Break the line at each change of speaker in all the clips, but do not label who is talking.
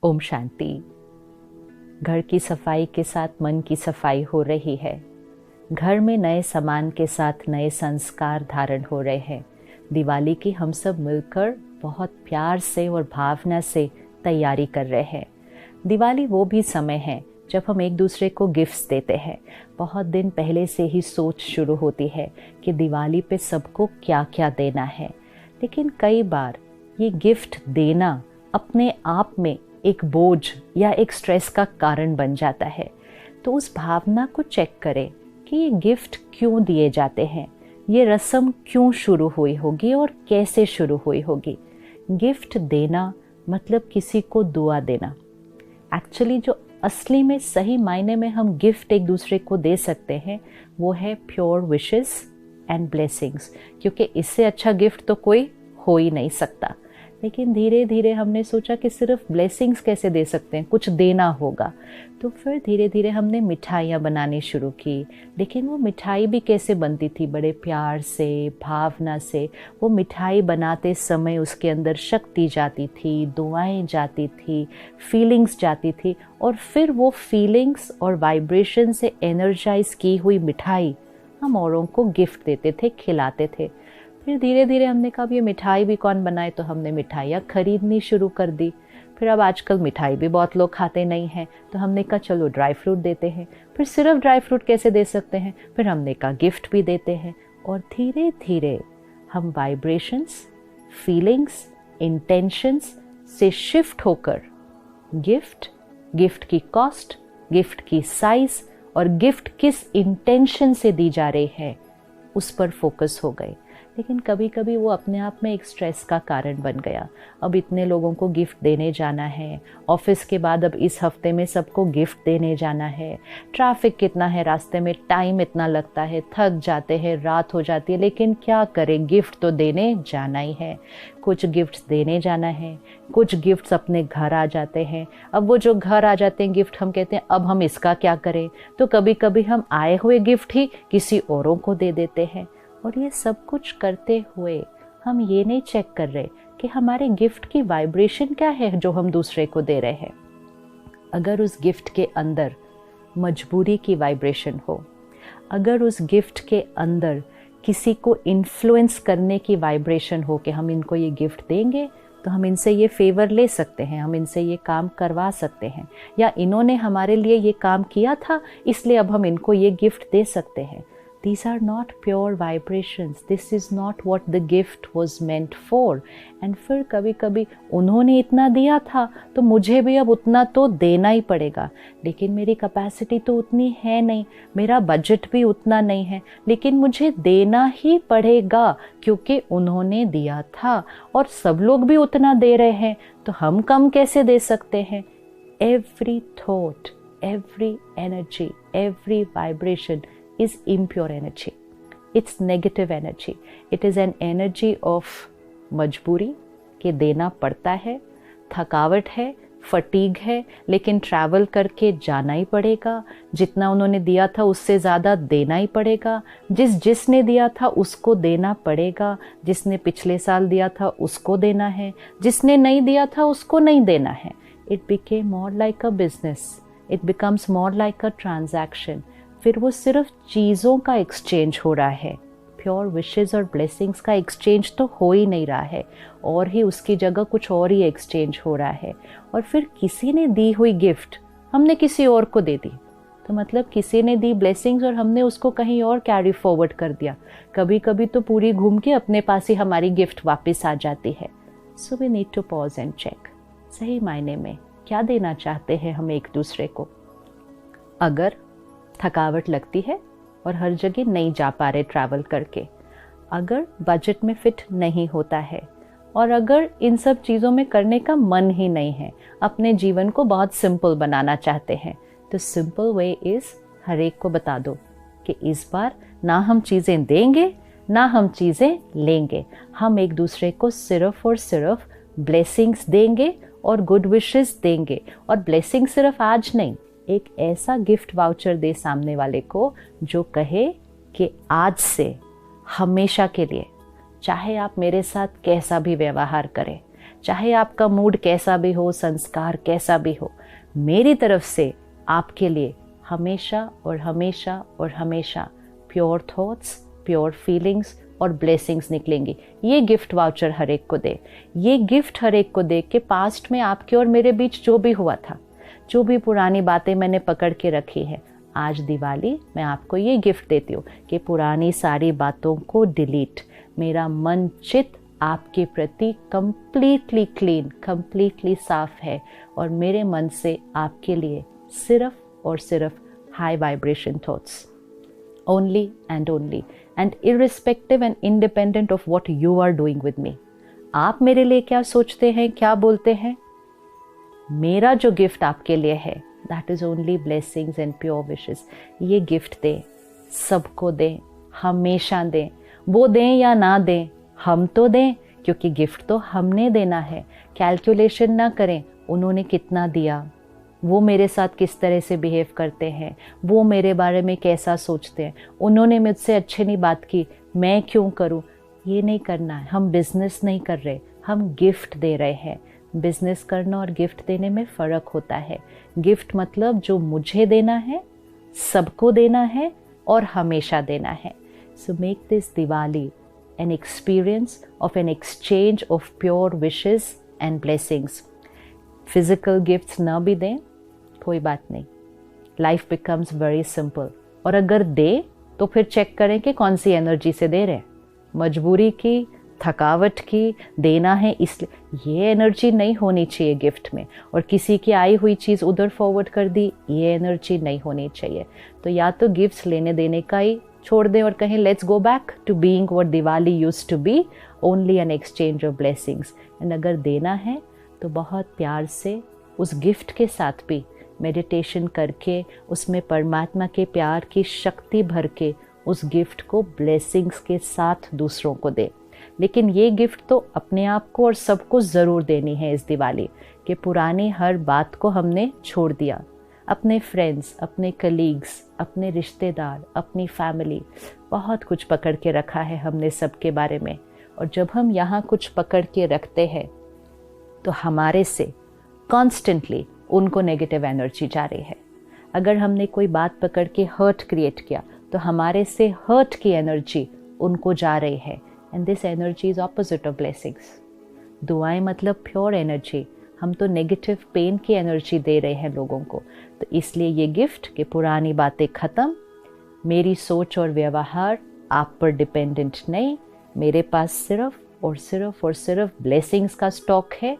ओम शांति। घर की सफाई के साथ मन की सफाई हो रही है। घर में नए सामान के साथ नए संस्कार धारण हो रहे हैं। दिवाली की हम सब मिलकर बहुत प्यार से और भावना से तैयारी कर रहे हैं। दिवाली वो भी समय है जब हम एक दूसरे को गिफ्ट्स देते हैं। बहुत दिन पहले से ही सोच शुरू होती है कि दिवाली पे सबको क्या क्या देना है, लेकिन कई बार ये गिफ्ट देना अपने आप में एक बोझ या एक स्ट्रेस का कारण बन जाता है। तो उस भावना को चेक करें कि ये गिफ्ट क्यों दिए जाते हैं, ये रस्म क्यों शुरू हुई होगी और कैसे शुरू हुई होगी। गिफ्ट देना मतलब किसी को दुआ देना। एक्चुअली जो असली में सही मायने में हम गिफ्ट एक दूसरे को दे सकते हैं वो है प्योर विशेस एंड ब्लेसिंग्स, क्योंकि इससे अच्छा गिफ्ट तो कोई हो ही नहीं सकता। लेकिन धीरे धीरे हमने सोचा कि सिर्फ ब्लेसिंग्स कैसे दे सकते हैं, कुछ देना होगा। तो फिर धीरे धीरे हमने मिठाइयाँ बनानी शुरू की। लेकिन वो मिठाई भी कैसे बनती थी, बड़े प्यार से, भावना से। वो मिठाई बनाते समय उसके अंदर शक्ति जाती थी, दुआएं जाती थी, फीलिंग्स जाती थी, और फिर वो फीलिंग्स और वाइब्रेशन से एनर्जाइज की हुई मिठाई हम औरों को गिफ्ट देते थे, खिलाते थे। फिर धीरे धीरे हमने कहा ये मिठाई भी कौन बनाए, तो हमने मिठाइयाँ खरीदनी शुरू कर दी। फिर अब आजकल मिठाई भी बहुत लोग खाते नहीं हैं, तो हमने कहा चलो ड्राई फ्रूट देते हैं। फिर सिर्फ ड्राई फ्रूट कैसे दे सकते हैं, फिर हमने कहा गिफ्ट भी देते हैं। और धीरे धीरे हम वाइब्रेशंस, फीलिंग्स, इंटेंशंस से शिफ्ट होकर गिफ्ट की कॉस्ट, गिफ्ट की साइज और गिफ्ट किस इंटेंशन से दी जा रही है उस पर फोकस हो गए। लेकिन कभी कभी वो अपने आप में एक स्ट्रेस का कारण बन गया। अब इतने लोगों को गिफ्ट देने जाना है, ऑफिस के बाद अब इस हफ्ते में सबको गिफ्ट देने जाना है, ट्रैफिक कितना है रास्ते में, टाइम इतना लगता है, थक जाते हैं, रात हो जाती है, लेकिन क्या करें, गिफ्ट तो देने जाना ही है। कुछ गिफ्ट्स देने जाना है, कुछ गिफ्ट्स अपने घर आ जाते हैं। अब वो जो घर आ जाते हैं गिफ्ट, हम कहते हैं अब हम इसका क्या करें, तो कभी कभी हम आए हुए गिफ्ट ही किसी औरों को दे देते हैं। और ये सब कुछ करते हुए हम ये नहीं चेक कर रहे कि हमारे गिफ्ट की वाइब्रेशन क्या है जो हम दूसरे को दे रहे हैं। अगर उस गिफ्ट के अंदर मजबूरी की वाइब्रेशन हो, अगर उस गिफ्ट के अंदर किसी को इन्फ्लुएंस करने की वाइब्रेशन हो कि हम इनको ये गिफ्ट देंगे तो हम इनसे ये फेवर ले सकते हैं, हम इनसे ये काम करवा सकते हैं, या इन्होंने हमारे लिए ये काम किया था इसलिए अब हम इनको ये गिफ्ट दे सकते हैं। These are not pure vibrations. This is not what the gift was meant for. And फिर कभी कभी उन्होंने इतना दिया था तो मुझे भी अब उतना तो देना ही पड़ेगा। लेकिन मेरी कैपेसिटी तो उतनी है नहीं, मेरा बजट भी उतना नहीं है, लेकिन मुझे देना ही पड़ेगा क्योंकि उन्होंने दिया था और सब लोग भी उतना दे रहे हैं, तो हम कम कैसे दे सकते हैं। Every thought, every energy, every vibration is impure energy. It's negative energy. It is an energy of मजबूरी के देना पड़ता है, थकावट है, फटीग है, लेकिन ट्रैवल करके जाना ही पड़ेगा। जितना उन्होंने दिया था उससे ज़्यादा देना ही पड़ेगा। जिसने दिया था उसको देना पड़ेगा। जिसने पिछले साल दिया था उसको देना है, जिसने नहीं दिया था उसको नहीं देना है। It became more like a business. It becomes more like a transaction. फिर वो सिर्फ चीज़ों का एक्सचेंज हो रहा है, प्योर विशेस और ब्लेसिंग्स का एक्सचेंज तो हो ही नहीं रहा है, और ही उसकी जगह कुछ और ही एक्सचेंज हो रहा है। और फिर किसी ने दी हुई गिफ्ट हमने किसी और को दे दी, तो मतलब किसी ने दी ब्लेसिंग्स और हमने उसको कहीं और कैरी फॉरवर्ड कर दिया। कभी कभी तो पूरी घूम के अपने पास ही हमारी गिफ्ट वापस आ जाती है। So we need to pause and check, सही मायने में क्या देना चाहते हैं हम एक दूसरे को। अगर थकावट लगती है और हर जगह नहीं जा पा रहे ट्रैवल करके, अगर बजट में फिट नहीं होता है, और अगर इन सब चीज़ों में करने का मन ही नहीं है, अपने जीवन को बहुत सिंपल बनाना चाहते हैं, तो सिंपल वे इज़ हर एक को बता दो कि इस बार ना हम चीज़ें देंगे ना हम चीज़ें लेंगे। हम एक दूसरे को सिर्फ और सिर्फ ब्लेसिंग्स देंगे और गुड विशेस देंगे। और ब्लेसिंग सिर्फ आज नहीं, एक ऐसा गिफ्ट वाउचर दे सामने वाले को जो कहे कि आज से हमेशा के लिए चाहे आप मेरे साथ कैसा भी व्यवहार करें, चाहे आपका मूड कैसा भी हो, संस्कार कैसा भी हो, मेरी तरफ से आपके लिए हमेशा और हमेशा और हमेशा प्योर थॉट्स, प्योर फीलिंग्स और ब्लेसिंग्स निकलेंगी। ये गिफ्ट वाउचर हर एक को दे, ये गिफ्ट हर एक को दे कि पास्ट में आपके और मेरे बीच जो भी हुआ था, जो भी पुरानी बातें मैंने पकड़ के रखी है, आज दिवाली मैं आपको ये गिफ्ट देती हूँ कि पुरानी सारी बातों को डिलीट, मेरा मन चित आपके प्रति कंप्लीटली क्लीन, कंप्लीटली साफ है और मेरे मन से आपके लिए सिर्फ और सिर्फ high vibration thoughts, only and irrespective and independent of what you are doing with me। आप मेरे लिए क्या सोचते हैं, क्या बोलते हैं, मेरा जो गिफ्ट आपके लिए है that is only blessings and pure wishes। ये गिफ्ट दें, सबको दें, हमेशा दें, वो दें या ना दें, हम तो दें, क्योंकि गिफ्ट तो हमने देना है। कैलकुलेशन ना करें उन्होंने कितना दिया, वो मेरे साथ किस तरह से बिहेव करते हैं, वो मेरे बारे में कैसा सोचते हैं, उन्होंने मुझसे अच्छे नहीं बात की, मैं क्यों करूं, ये नहीं करना है। हम बिजनेस नहीं कर रहे, हम गिफ्ट दे रहे हैं। बिजनेस करना और गिफ्ट देने में फ़र्क होता है। गिफ्ट मतलब जो मुझे देना है, सबको देना है और हमेशा देना है। So make this Diwali an experience of an exchange of pure wishes and blessings। Physical gifts ना भी दें कोई बात नहीं, लाइफ बिकम्स वेरी सिंपल। और अगर दे तो फिर चेक करें कि कौन सी एनर्जी से दे रहे हैं, मजबूरी की, थकावट की, देना है इसलिए, ये एनर्जी नहीं होनी चाहिए गिफ्ट में। और किसी की आई हुई चीज़ उधर फॉरवर्ड कर दी, ये एनर्जी नहीं होनी चाहिए। तो या तो गिफ्ट्स लेने देने का ही छोड़ दें और कहें let's go back to being what Diwali used to be, only an exchange of blessings. And अगर देना है तो बहुत प्यार से उस गिफ्ट के साथ भी मेडिटेशन करके, उसमें परमात्मा के प्यार की शक्ति भर के उस गिफ्ट को ब्लेसिंग्स के साथ दूसरों को दे। लेकिन ये गिफ्ट तो अपने आप को और सबको ज़रूर देनी है इस दिवाली, कि पुरानी हर बात को हमने छोड़ दिया। अपने फ्रेंड्स, अपने कलीग्स, अपने रिश्तेदार, अपनी फैमिली, बहुत कुछ पकड़ के रखा है हमने सबके बारे में। और जब हम यहाँ कुछ पकड़ के रखते हैं तो हमारे से कॉन्स्टेंटली उनको नेगेटिव एनर्जी जा रही है। अगर हमने कोई बात पकड़ के हर्ट क्रिएट किया तो हमारे से हर्ट की एनर्जी उनको जा रही है। And this energy is opposite of blessings. दुआएं मतलब प्योर एनर्जी, हम तो नेगेटिव पेन की एनर्जी दे रहे हैं लोगों को। तो इसलिए ये गिफ्ट कि पुरानी बातें ख़त्म, मेरी सोच और व्यवहार आप पर डिपेंडेंट नहीं, मेरे पास सिर्फ और सिर्फ और सिर्फ ब्लेसिंग्स का स्टॉक है।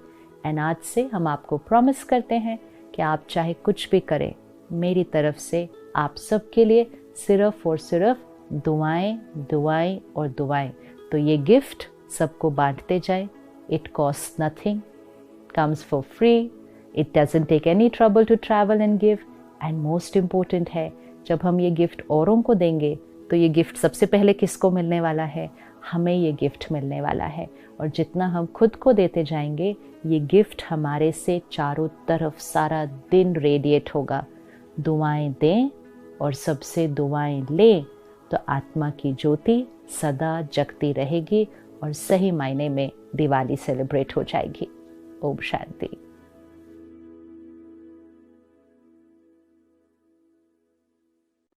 एंड आज से हम आपको प्रॉमिस करते हैं कि आप चाहे कुछ भी करें, मेरी तरफ से आप सबके लिए सिर्फ और सिर्फ दुआएं, दुआएं और दुआएं। तो ये गिफ्ट सबको बांटते जाए। It cost nothing, comes for free, it doesn't take any trouble to travel and give। and most important है, जब हम ये गिफ्ट औरों को देंगे तो ये गिफ्ट सबसे पहले किसको मिलने वाला है, हमें ये गिफ्ट मिलने वाला है। और जितना हम खुद को देते जाएंगे, ये गिफ्ट हमारे से चारों तरफ सारा दिन रेडिएट होगा। दुआएं दें और सबसे दुआएं लें तो आत्मा की ज्योति सदा जगती रहेगी और सही मायने में दिवाली सेलिब्रेट हो जाएगी। ओम शांति।